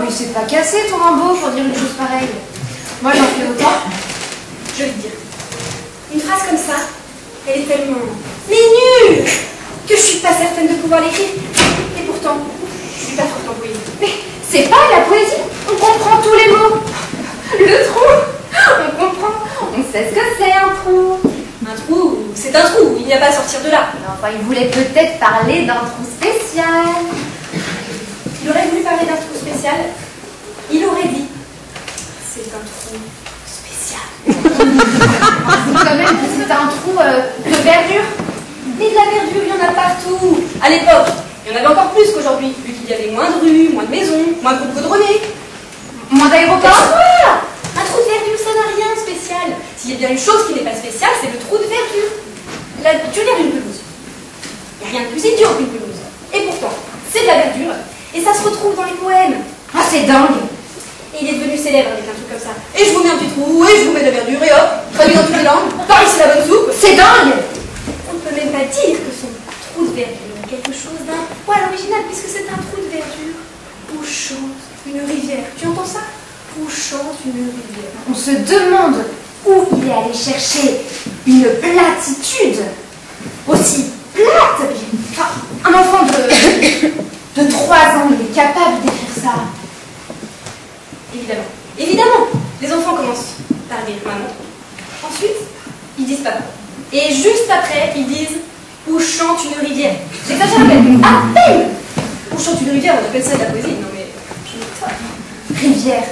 mais c'est pas cassé ton Rimbaud pour dire une chose pareille. Moi j'en fais autant. Je vais te dire. Une phrase comme ça, elle est tellement... mais nulle que je suis pas certaine de pouvoir l'écrire. Et pourtant, je suis pas forte en poésie. Mais c'est pas la poésie, on comprend tous les mots. Le trou, on comprend, on sait ce que c'est un trou. Un trou, c'est un trou, il n'y a pas à sortir de là. Mais enfin, il voulait peut-être parler d'un trou spécial. Il aurait voulu parler d'un trou spécial, il aurait dit c'est un trou spécial. Quand même, c'est un trou de verdure. Et de la verdure, il y en a partout. À l'époque, il y en avait encore plus qu'aujourd'hui, vu qu'il y avait moins de rues, moins de maisons, moins de groupes goudronnés. Moins d'aéroports. Un trou de verdure, ça n'a rien de spécial. S'il y a bien une chose qui n'est pas spéciale, c'est le trou de verdure. Tu regardes une pelouse. Il n'y a rien de plus idiot qu'une pelouse. Et pourtant, c'est de la verdure. Et ça se retrouve dans les poèmes. Ah, c'est dingue. Et il est devenu célèbre avec un truc comme ça. Et je vous mets un petit trou, et je vous mets de la verdure, et hop, traduit dans toutes les langues. Paris, c'est la bonne soupe. C'est dingue. On ne peut même pas dire que son trou de verdure est quelque chose d'un poil original, puisque c'est un trou de verdure où chante une rivière. Tu entends ça? Où chante une rivière. On se demande où il est allé chercher une platitude aussi plate. Enfin, un enfant de 3 ans, il est capable d'écrire ça. Évidemment. Évidemment, les enfants commencent par dire maman. Ensuite, ils disent papa. Et juste après, ils disent où chante une rivière. J'exagère à peine. À peine. Où chante une rivière, on appelle ça de la poésie. Non mais, je m'étonne. Rivière,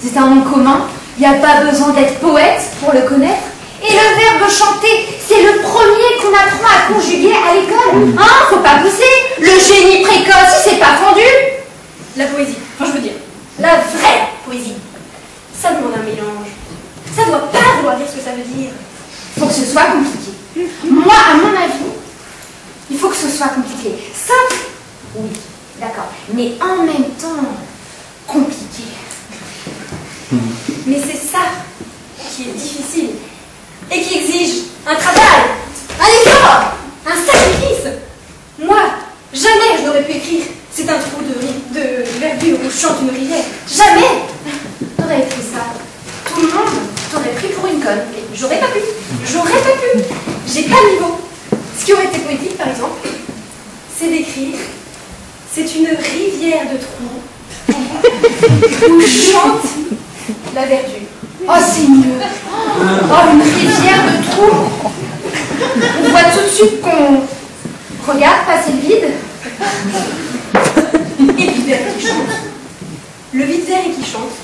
c'est un nom commun. Il n'y a pas besoin d'être poète pour le connaître. Et le verbe chanter, c'est le premier qu'on apprend à conjuguer à l'école. Hein, faut pas pousser. Le génie précoce, il s'est pas fondu. La poésie, enfin je veux dire, la vraie poésie, ça demande un mélange. Ça doit pas vouloir dire ce que ça veut dire. Faut que ce soit compliqué. Moi, à mon avis, il faut que ce soit compliqué. Simple, oui, d'accord. Mais en même temps, compliqué. Mais c'est ça qui est difficile et qui exige un travail, un effort, un sacrifice. Moi, jamais je n'aurais pu écrire c'est un trou de verdure où chante une rivière. Jamais. T'aurais écrit ça. Tout le monde t'aurait pris pour une conne. Et j'aurais pas pu. J'aurais pas pu. J'ai pas le niveau. Ce qui aurait été poétique, par exemple, c'est d'écrire c'est une rivière de trous où chante la verdure. Oh, c'est mieux. Oh, une rivière de trous. On voit tout de suite qu'on regarde passer le vide. Et le vide vert qui chante. Le vide vert et qui chante,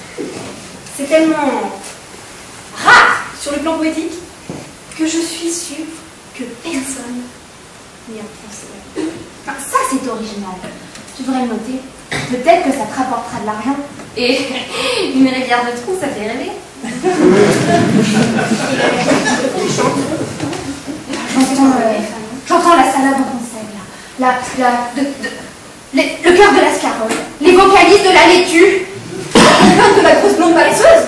c'est tellement rare sur le plan poétique que je suis sûre que personne n'y a pensé. Enfin, ça, c'est original. Tu devrais le noter. Peut-être que ça te rapportera de l'argent. Et une rivière de trous, ça fait rêver. J'entends la salade en conserve, le cœur de la scarole, les vocalises de la laitue, de la grosse blonde paresseuse.